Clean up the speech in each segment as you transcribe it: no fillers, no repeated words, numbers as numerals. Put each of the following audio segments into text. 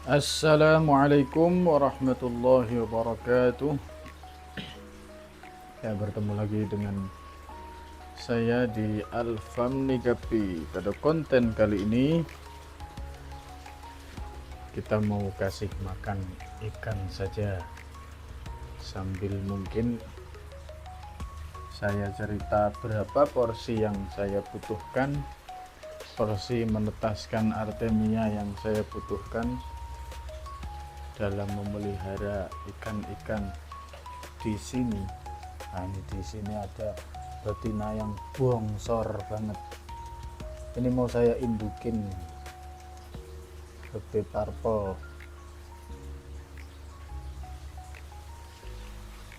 Assalamualaikum warahmatullahi wabarakatuh. Ya, bertemu lagi dengan saya di Alfamni Gapi. Pada konten kali ini kita mau kasih makan ikan saja, sambil mungkin saya cerita berapa porsi yang saya butuhkan, porsi menetaskan artemia yang saya butuhkan dalam memelihara ikan-ikan di sini. Nah, ini di sini ada betina yang bongsor banget. Ini mau saya indukin gede purple,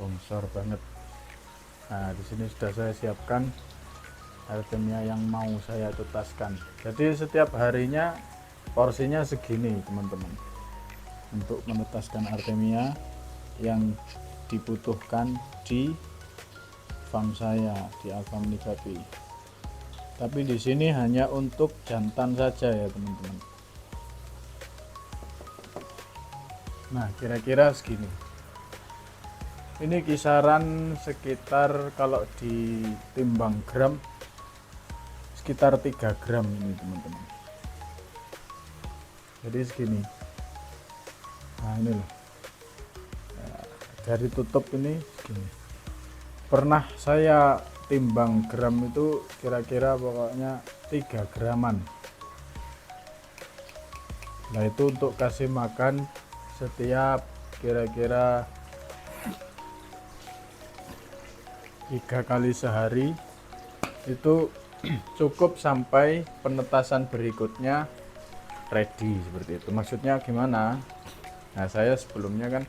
bongsor banget. Nah, di sini sudah saya siapkan artemia yang mau saya tutaskan. Jadi setiap harinya porsinya segini, teman-teman, untuk menetaskan artemia yang dibutuhkan di farm saya di Alfamni Gapi. Tapi di sini hanya untuk jantan saja ya, teman-teman. Nah, kira-kira segini. Ini kisaran sekitar, kalau ditimbang gram, sekitar 3 gram ini, teman-teman. Jadi segini. Nah, ini loh. Nah, dari tutup ini segini. Pernah saya timbang gram itu kira-kira pokoknya 3 graman. Nah, itu untuk kasih makan setiap kira-kira 3 kali sehari. Itu cukup sampai penetasan berikutnya ready, seperti itu. Maksudnya gimana? Nah, saya sebelumnya kan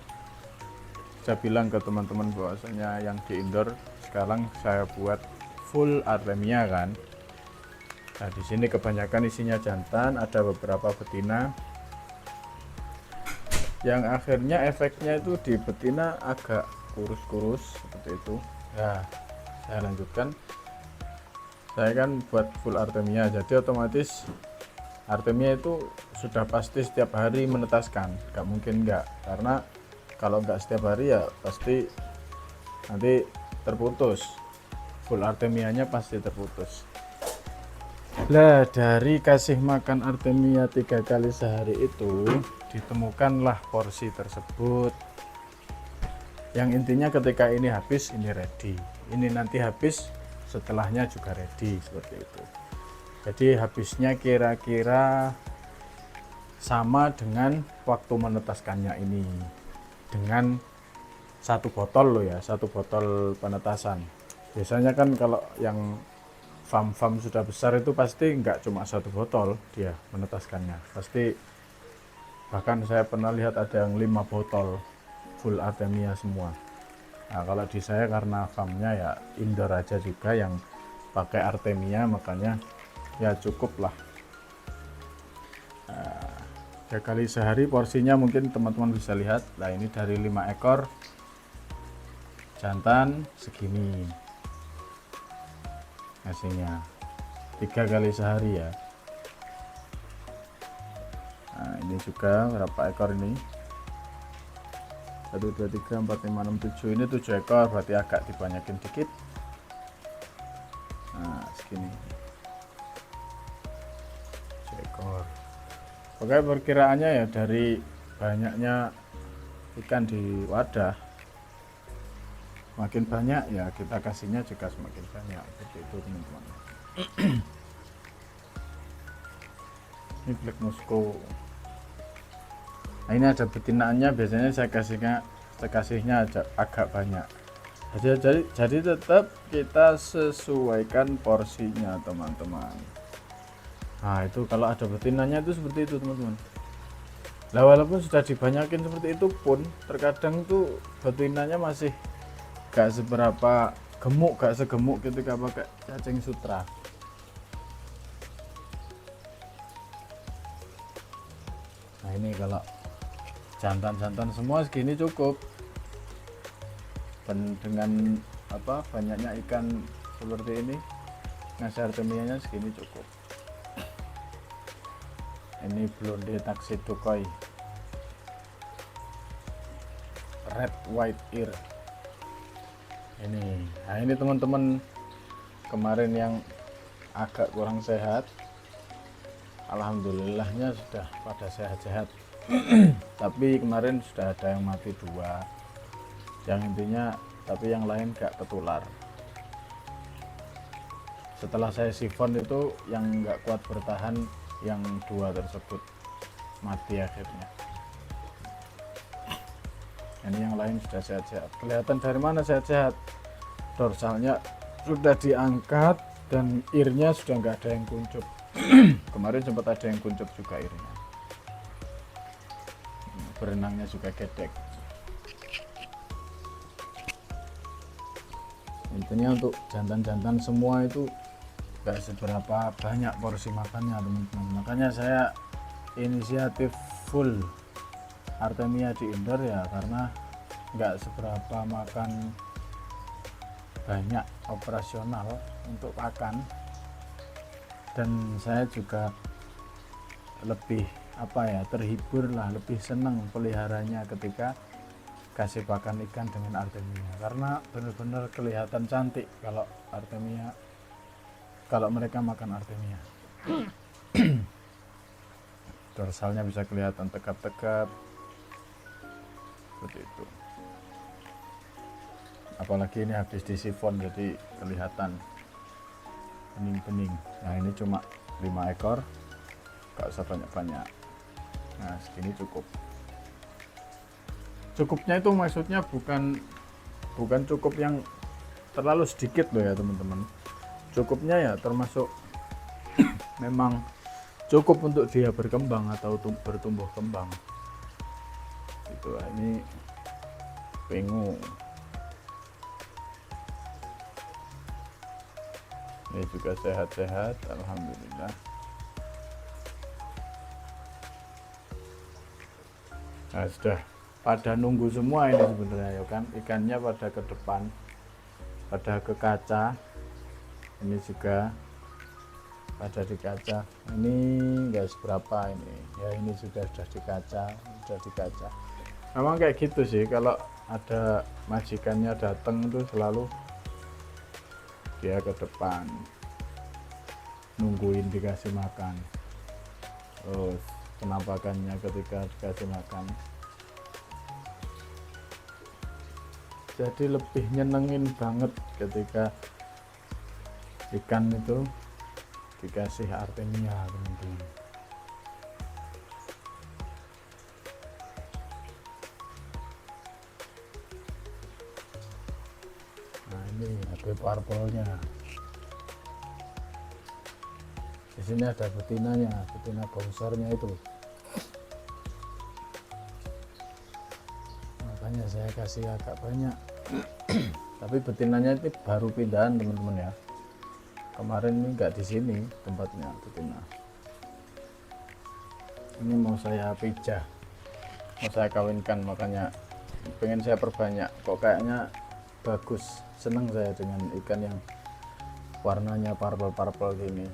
saya bilang ke teman-teman bahwasanya yang di indoor sekarang saya buat full artemia kan. Nah, di sini kebanyakan isinya jantan, ada beberapa betina. Yang akhirnya efeknya itu di betina agak kurus-kurus seperti itu. Ya, saya lanjutkan. Saya kan buat full artemia, jadi otomatis artemia itu sudah pasti setiap hari menetaskan, nggak mungkin nggak, karena kalau nggak setiap hari ya pasti nanti terputus, full artemianya pasti terputus. Lah, dari kasih makan artemia 3 kali sehari itu ditemukanlah porsi tersebut, yang intinya ketika ini habis ini ready, ini nanti habis setelahnya juga ready, seperti itu. Jadi habisnya kira-kira sama dengan waktu menetaskannya ini, dengan 1 botol loh ya, 1 botol penetasan. Biasanya kan kalau yang farm-farm sudah besar itu pasti nggak cuma 1 botol dia menetaskannya, pasti bahkan saya pernah lihat ada yang 5 botol full artemia semua. Nah, kalau di saya karena farmnya ya indoor aja juga yang pakai artemia, makanya ya cukup lah. 3 kali sehari porsinya mungkin teman-teman bisa lihat. Nah, ini dari 5 ekor jantan segini ngasihnya 3 kali sehari ya. Nah, ini juga berapa ekor ini, 1 2 3 4 5 6 7, ini 7 ekor, berarti agak dibanyakin dikit. Nah, segini ekor. Oke, perkiraannya ya dari banyaknya ikan di wadah, makin banyak ya kita kasihnya juga semakin banyak, seperti itu, teman-teman. Ini Black Moscow. Nah, ini ada betinaannya, biasanya saya kasihnya agak banyak. Jadi tetap kita sesuaikan porsinya, teman-teman. Nah, itu kalau ada betinanya itu seperti itu, teman-teman. Lah, walaupun sudah dibanyakin seperti itu pun terkadang tuh betinanya masih gak seberapa gemuk, gak segemuk ketika pakai cacing sutra. Nah, ini kalau jantan-jantan semua segini cukup. Dan dengan banyaknya ikan seperti ini, ngasih artemianya segini cukup. Ini blonde tuxedo koi. red white ear ini. Nah ini teman-teman kemarin yang agak kurang sehat, alhamdulillahnya sudah pada sehat-sehat. Tapi kemarin sudah ada yang mati 2, yang intinya tapi yang lain gak ketular. Setelah saya sifon itu yang nggak kuat bertahan, yang 2 tersebut mati akhirnya. Ini yang lain sudah sehat-sehat. Kelihatan dari mana sehat-sehat? Dorsalnya sudah diangkat dan earnya sudah nggak ada yang kuncup. Kemarin sempat ada yang kuncup juga earnya. Berenangnya juga gedek. Intinya untuk jantan-jantan semua itu gak seberapa banyak porsi makannya teman-teman. Makanya saya inisiatif full Artemia di indoor ya, karena gak seberapa makan banyak operasional untuk pakan. Dan saya juga lebih terhibur lah, lebih senang peliharanya ketika kasih pakan ikan dengan Artemia, karena benar-benar kelihatan cantik kalau Artemia, kalau mereka makan Artemia. Dorsalnya bisa kelihatan tegap-tegap seperti itu, apalagi ini habis disifon jadi kelihatan bening-bening. Nah ini cuma 5 ekor, gak usah banyak-banyak. Nah segini cukup. Cukupnya itu maksudnya bukan cukup yang terlalu sedikit loh ya teman-teman. Cukupnya ya termasuk memang cukup untuk dia berkembang atau bertumbuh kembang. Itu ini pengu. Ini juga sehat-sehat, alhamdulillah. Nah, sudah pada nunggu semua ini sebenarnya ya kan, ikannya pada ke depan, pada ke kaca. Ini juga pada di kaca. Ini enggak seberapa ini ya, ini sudah di kaca. Memang kayak gitu sih, kalau ada majikannya datang itu selalu dia ke depan nungguin dikasih makan. Terus penampakannya ketika dikasih makan, jadi lebih nyenengin banget ketika ikan itu dikasih Artemia teman-teman. Nah ini ada purple-nya. Di sini ada betinanya, betina bongsornya itu. Makanya saya kasih agak banyak. Tapi betinanya itu baru pindahan teman-teman ya. Kemarin ini enggak di sini tempatnya betina. Ini mau saya pijah, mau saya kawinkan, makanya pengen saya perbanyak. Kok kayaknya bagus, seneng saya dengan ikan yang warnanya purple gini.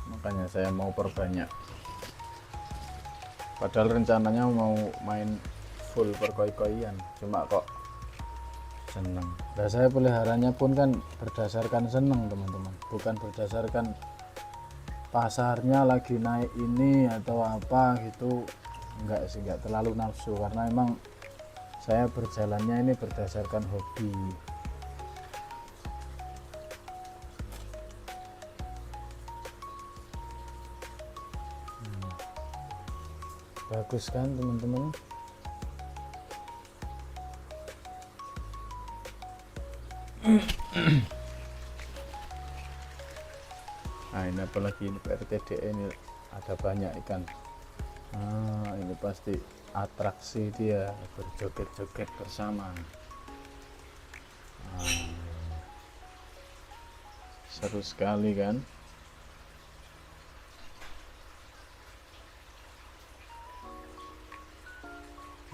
Makanya saya mau perbanyak. Padahal rencananya mau main full perkoi-koian, cuma kok seneng. Nah saya peliharanya pun kan berdasarkan seneng teman-teman, bukan berdasarkan pasarnya lagi naik ini atau apa gitu. Enggak sih, enggak terlalu nafsu, karena emang saya berjalannya ini berdasarkan hobi. Bagus kan teman-teman. Nah ini apalagi ini PRTDE ini ada banyak ikan. Nah ini pasti atraksi dia berjoget-joget bersama. Seru sekali kan.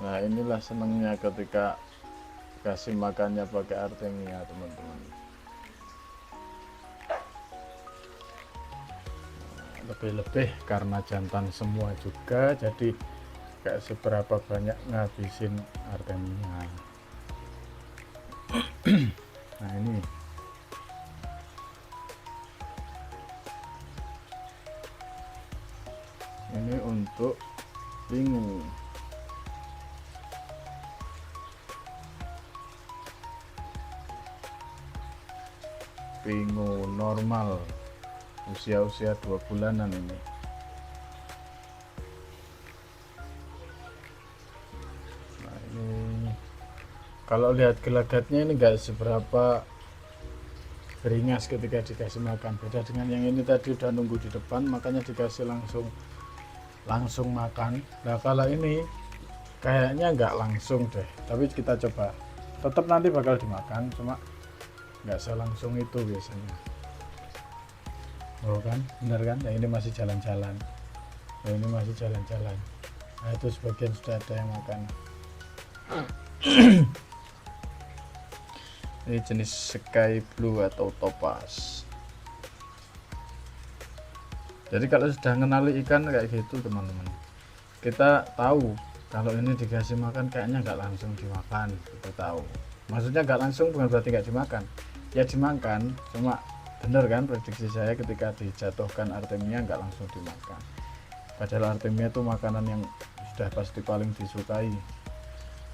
Nah inilah senangnya ketika kasih makannya pakai Artemia teman-teman. Lebih-lebih karena jantan semua juga, jadi gak seberapa banyak ngabisin artemia. Nah ini untuk pingu normal usia 2 bulanan ini. Nah ini kalau lihat gelagatnya ini enggak seberapa beringas ketika dikasih makan, beda dengan yang ini tadi udah nunggu di depan makanya dikasih langsung makan. Nah kalau ini kayaknya nggak langsung deh, tapi kita coba, tetap nanti bakal dimakan, cuma nggak selangsung itu biasanya. Oh kan, bener kan? Yang ini masih jalan-jalan, yang ini masih jalan-jalan. Nah itu sebagian sudah ada yang makan. Ini jenis sky blue atau topaz. Jadi kalau sudah mengenali ikan kayak gitu teman-teman, kita tahu kalau ini dikasih makan kayaknya nggak langsung dimakan, kita tahu. Maksudnya nggak langsung bukan berarti nggak dimakan, ya dimakan, cuma bener kan prediksi saya ketika dijatuhkan artemia nggak langsung dimakan. Padahal artemia itu makanan yang sudah pasti paling disukai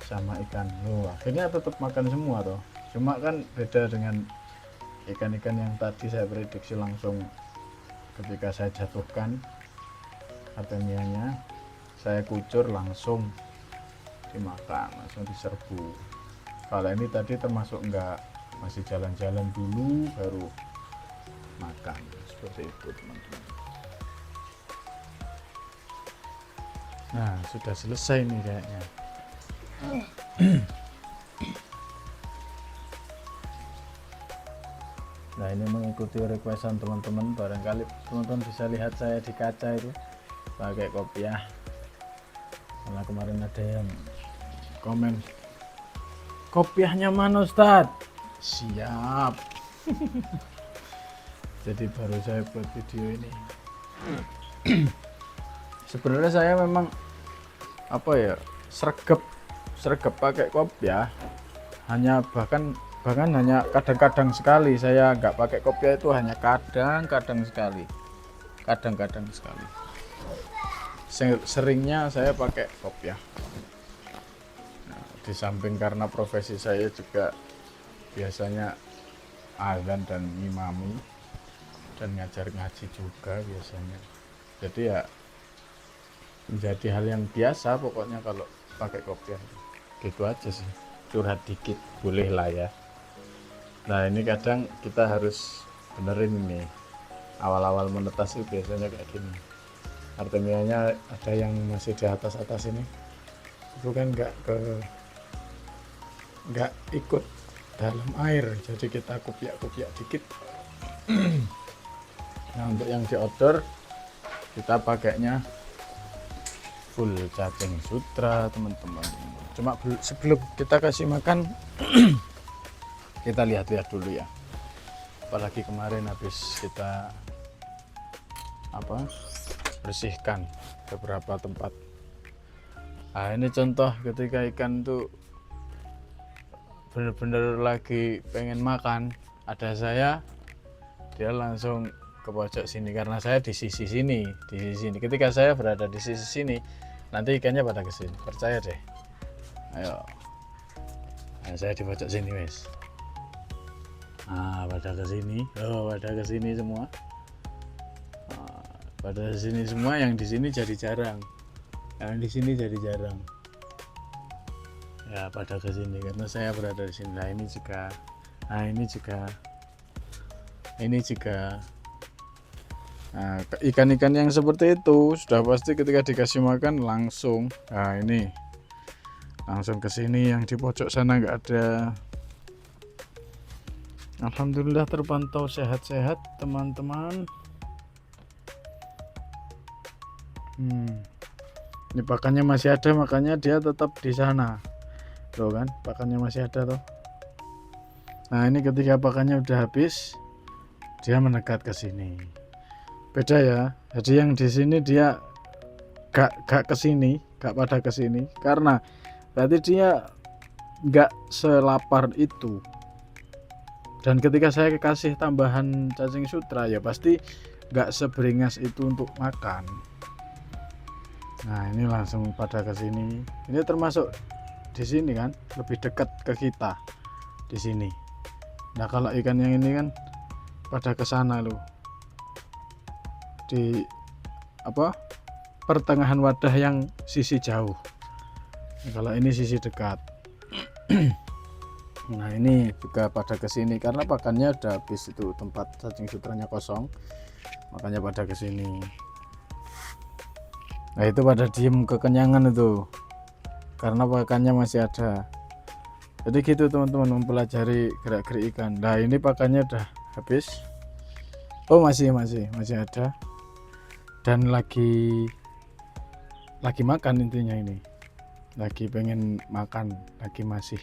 sama ikan. Loh, akhirnya tetap makan semua toh. Cuma kan beda dengan ikan-ikan yang tadi saya prediksi langsung ketika saya jatuhkan artemianya, saya kucur langsung dimakan, langsung diserbu. Kalau ini tadi termasuk enggak, masih jalan-jalan dulu baru makan, seperti itu teman-teman. Nah sudah selesai nih kayaknya. Nah ini mengikuti requestan teman-teman, barangkali teman-teman bisa lihat saya di kaca itu pakai kopiah, karena kemarin ada yang komen kopiahnya mana Ustadz. Siap. Jadi baru saya buat video ini. Sebenarnya saya memang apa ya, sregep pakai kopiah, hanya bahkan hanya kadang-kadang sekali saya nggak pakai kopiah, itu hanya kadang-kadang sekali. Seringnya saya pakai kopiah. Nah, di samping karena profesi saya juga biasanya azan dan ngimami dan ngajar ngaji juga biasanya, jadi ya menjadi hal yang biasa pokoknya kalau pakai kopiah. Gitu aja sih, curhat dikit boleh lah ya. Nah ini kadang kita harus benerin ini, awal-awal menetas itu biasanya kayak gini, artemianya ada yang masih di atas ini, itu kan nggak ikut dalam air, jadi kita kupiak dikit. Nah untuk yang di outdoor kita pakainya full cacing sutra teman-teman. Cuma sebelum kita kasih makan kita lihat-lihat dulu ya, apalagi kemarin habis kita bersihkan beberapa tempat. Nah ini contoh ketika ikan tuh bener-bener lagi pengen makan, ada saya, dia langsung ke pojok sini karena saya di sisi sini. Ketika saya berada di sisi sini, nanti ikannya pada kesini, percaya deh. Ayo, nah, saya di pojok sini wes. Pada kesini semua. Pada sini semua, yang di sini jadi jarang, yang di sini jadi jarang. Ya pada kesini karena saya berada di sini. Nah ini juga. Nah, ikan-ikan yang seperti itu sudah pasti ketika dikasih makan langsung. Nah ini langsung ke sini, yang di pojok sana nggak ada. Alhamdulillah terpantau sehat-sehat teman-teman. Ini pakannya masih ada, makanya dia tetap di sana. Tuh kan, pakannya masih ada tuh. Nah ini ketika pakannya udah habis, dia mendekat ke sini. Beda ya. Jadi yang di sini dia gak kesini, gak pada kesini, karena berarti dia gak selapar itu. Dan ketika saya kasih tambahan cacing sutra ya pasti gak seberingas itu untuk makan. Nah ini langsung pada kesini. Ini termasuk di sini kan lebih dekat ke kita di sini. Nah kalau ikan yang ini kan pada kesana loh, di pertengahan wadah yang sisi jauh. Nah, kalau ini sisi dekat. Nah ini juga pada kesini karena pakannya udah habis, itu tempat cacing sutranya kosong, makanya pada kesini. Nah itu pada diem kekenyangan itu karena pakannya masih ada. Jadi gitu teman-teman, mempelajari gerak-gerik ikan. Nah ini pakannya udah habis. Oh masih ada, dan lagi makan intinya, ini lagi pengen makan, lagi masih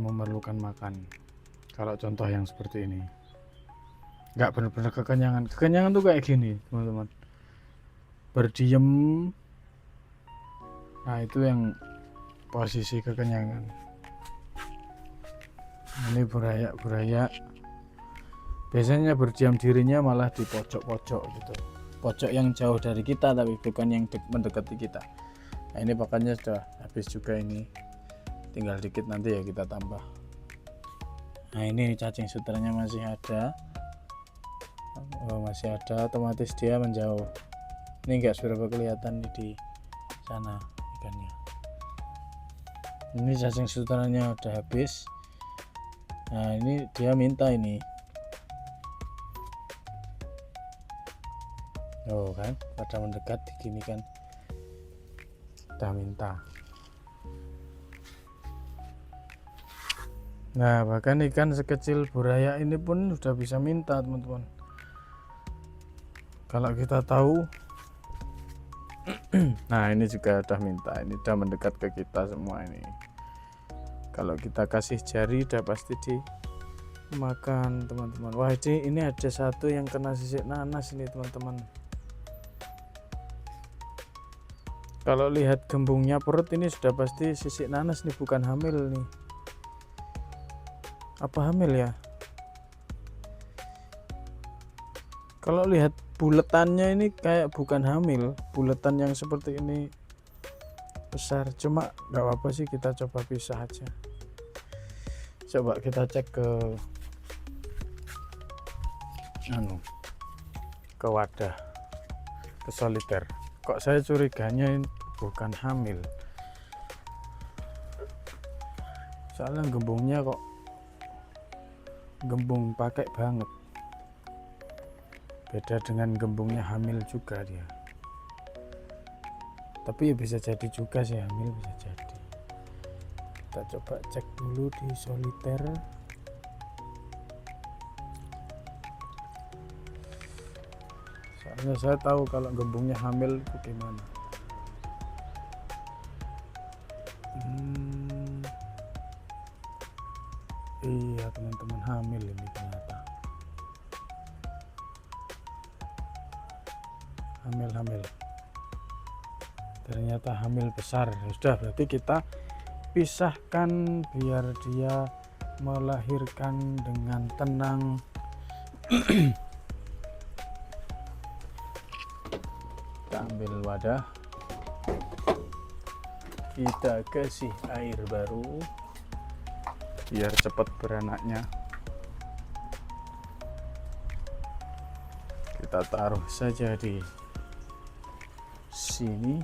memerlukan makan. Kalau contoh yang seperti ini nggak benar-benar kekenyangan tuh kayak gini teman-teman, berdiem. Nah itu yang posisi kekenyangan. Ini buraya biasanya berdiam dirinya malah di pojok-pojok gitu, pojok yang jauh dari kita tapi bukan yang mendekati kita. Nah ini pakannya sudah habis juga, ini tinggal dikit nanti ya kita tambah. Nah ini cacing sutranya masih ada. Masih ada, otomatis dia menjauh. Ini enggak seberapa kelihatan di sana ikannya. Ini cacing sutranya udah habis. Nah ini dia minta ini. Oh kan pada mendekat gini kan, udah minta. Nah bahkan ikan sekecil buraya ini pun sudah bisa minta teman-teman, kalau kita tahu. Nah ini juga udah minta, ini udah mendekat ke kita semua ini. Kalau kita kasih jari udah pasti dimakan teman-teman. Wah ini ada satu yang kena sisik nanas ini teman-teman. Kalau lihat gembungnya perut ini sudah pasti sisik nanas nih, bukan hamil nih. Apa hamil ya? Kalau lihat buletannya ini kayak bukan hamil, buletan yang seperti ini besar. Cuma nggak apa-apa sih, kita coba pisah aja. Coba kita cek ke wadah, ke soliter. Kok saya curiganya ini bukan hamil, soalnya gembungnya kok gembung pakai banget, beda dengan gembungnya hamil juga dia. Tapi ya bisa jadi juga sih hamil, bisa jadi. Kita coba cek dulu di soliter. Soalnya saya tahu kalau gembungnya hamil itu gimana. Iya teman-teman, hamil ini ternyata. Hamil ternyata hamil besar. Sudah, berarti kita pisahkan biar dia melahirkan dengan tenang. Kita ambil wadah, kita kasih air baru biar cepat beranaknya. Kita taruh saja di sini.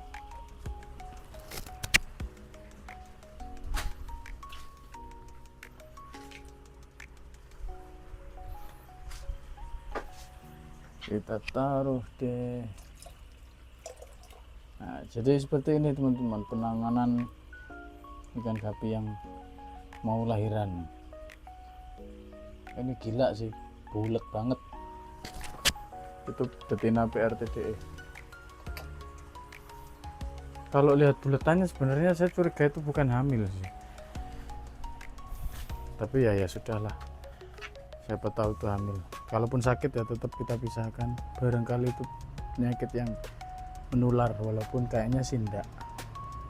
Kita taruh deh. Nah, jadi seperti ini teman-teman penanganan ikan gapi yang mau lahiran. Ini gila sih, bulat banget. Itu betina PRTDE. Kalau lihat buletannya sebenarnya saya curiga itu bukan hamil sih. Tapi ya sudahlah. Siapa tahu itu hamil. Kalaupun sakit ya tetap kita pisahkan. Barangkali itu penyakit yang menular, walaupun kayaknya sih enggak.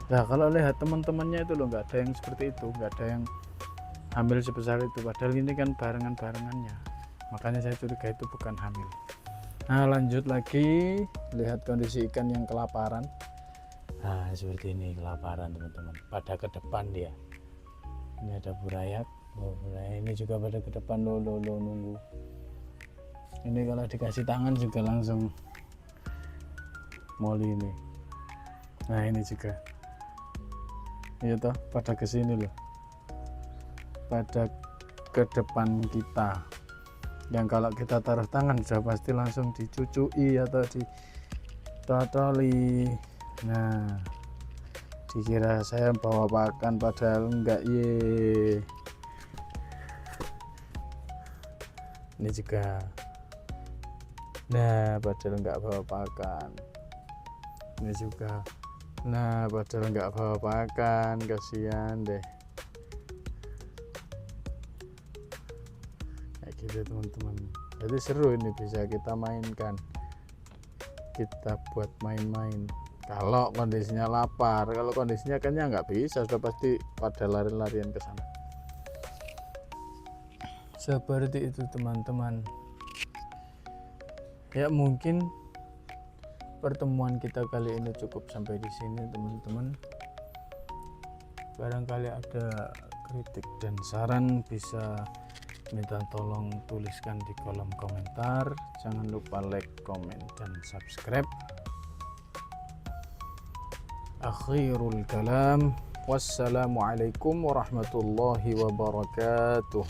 Nah kalau lihat teman-temannya itu loh, nggak ada yang seperti itu, nggak ada yang hamil sebesar itu, padahal ini kan barengan-barengannya, makanya saya curiga itu bukan hamil. Nah lanjut lagi, lihat kondisi ikan yang kelaparan. Nah seperti ini, kelaparan teman-teman, pada ke depan dia. Ini ada burayak, burayak ini juga pada ke depan, lo nunggu. Ini kalau dikasih tangan juga langsung moli ini. Nah ini juga, iya toh, pada kesini loh, pada ke depan kita, yang kalau kita taruh tangan sudah pasti langsung dicucui atau ditotoli. Nah dikira saya bawa pakan, padahal enggak. Ini juga, nah padahal enggak bawa pakan. Ini juga, nah padahal enggak bawa pakan, kasihan deh. Kayak gitu teman-teman, jadi seru ini, bisa kita mainkan, kita buat main-main kalau kondisinya lapar. Kalau kondisinya kenyang nggak bisa, sudah pasti pada lari-larian ke sana. Seperti itu teman-teman. Ya mungkin pertemuan kita kali ini cukup sampai di sini teman-teman. Barangkali ada kritik dan saran bisa minta tolong tuliskan di kolom komentar. Jangan lupa like, komen, dan subscribe. Akhirul kalam, wassalamualaikum warahmatullahi wabarakatuh.